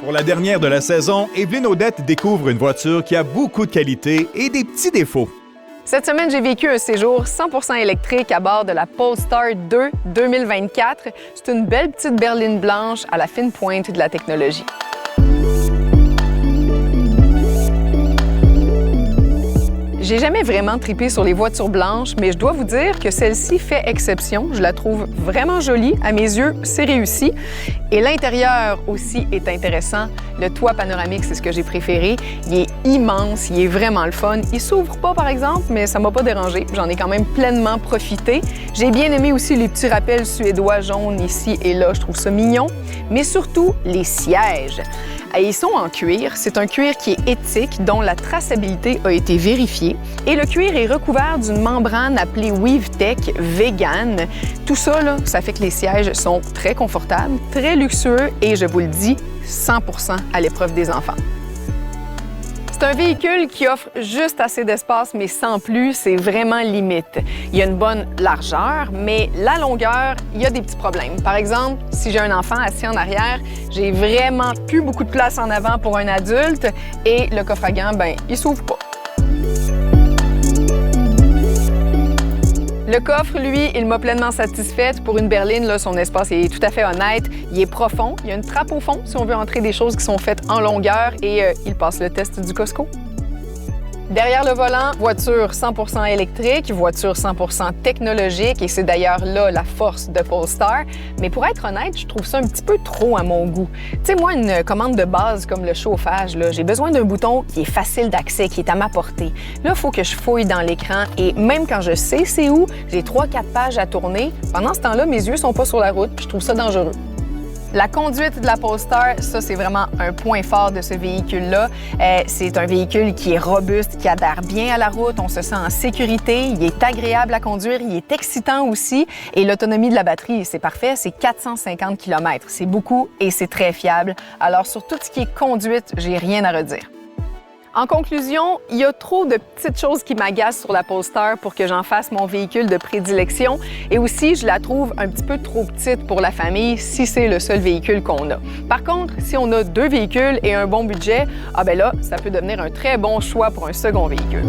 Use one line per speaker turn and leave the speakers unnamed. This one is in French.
Pour la dernière de la saison, Evelyne Audette découvre une voiture qui a beaucoup de qualités et des petits défauts.
Cette semaine, j'ai vécu un séjour 100% électrique à bord de la Polestar 2 2024. C'est une belle petite berline blanche à la fine pointe de la technologie. J'ai jamais vraiment trippé sur les voitures blanches, mais je dois vous dire que celle-ci fait exception. Je la trouve vraiment jolie. À mes yeux, c'est réussi. Et l'intérieur aussi est intéressant. Le toit panoramique, c'est ce que j'ai préféré. Il est immense, il est vraiment le fun. Il s'ouvre pas, par exemple, mais ça m'a pas dérangé. J'en ai quand même pleinement profité. J'ai bien aimé aussi les petits rappels suédois jaunes ici et là. Je trouve ça mignon. Mais surtout, les sièges. Ils sont en cuir. C'est un cuir qui est éthique, dont la traçabilité a été vérifiée. Et le cuir est recouvert d'une membrane appelée WeaveTech Vegan. Tout ça, là, ça fait que les sièges sont très confortables, très luxueux et, je vous le dis, 100% à l'épreuve des enfants. C'est un véhicule qui offre juste assez d'espace, mais sans plus, c'est vraiment limite. Il y a une bonne largeur, mais la longueur, il y a des petits problèmes. Par exemple, si j'ai un enfant assis en arrière, j'ai vraiment plus beaucoup de place en avant pour un adulte et le coffre à gants, il s'ouvre pas. Le coffre, lui, il m'a pleinement satisfaite. Pour une berline, là, son espace est tout à fait honnête. Il est profond. Il y a une trappe au fond si on veut entrer des choses qui sont faites en longueur et il passe le test du Costco. Derrière le volant, voiture 100% électrique, voiture 100% technologique et c'est d'ailleurs là la force de Polestar. Mais pour être honnête, je trouve ça un petit peu trop à mon goût. Tu sais, moi, une commande de base comme le chauffage, là, j'ai besoin d'un bouton qui est facile d'accès, qui est à ma portée. Là, il faut que je fouille dans l'écran et même quand je sais c'est où, j'ai 3-4 pages à tourner. Pendant ce temps-là, mes yeux sont pas sur la route puis je trouve ça dangereux. La conduite de la Polestar, ça, c'est vraiment un point fort de ce véhicule-là. C'est un véhicule qui est robuste, qui adhère bien à la route, on se sent en sécurité, il est agréable à conduire, il est excitant aussi. Et l'autonomie de la batterie, c'est parfait, c'est 450 km. C'est beaucoup et c'est très fiable. Alors, sur tout ce qui est conduite, j'ai rien à redire. En conclusion, il y a trop de petites choses qui m'agacent sur la Polestar pour que j'en fasse mon véhicule de prédilection. Et aussi, je la trouve un petit peu trop petite pour la famille si c'est le seul véhicule qu'on a. Par contre, si on a 2 véhicules et un bon budget, là, ça peut devenir un très bon choix pour un second véhicule.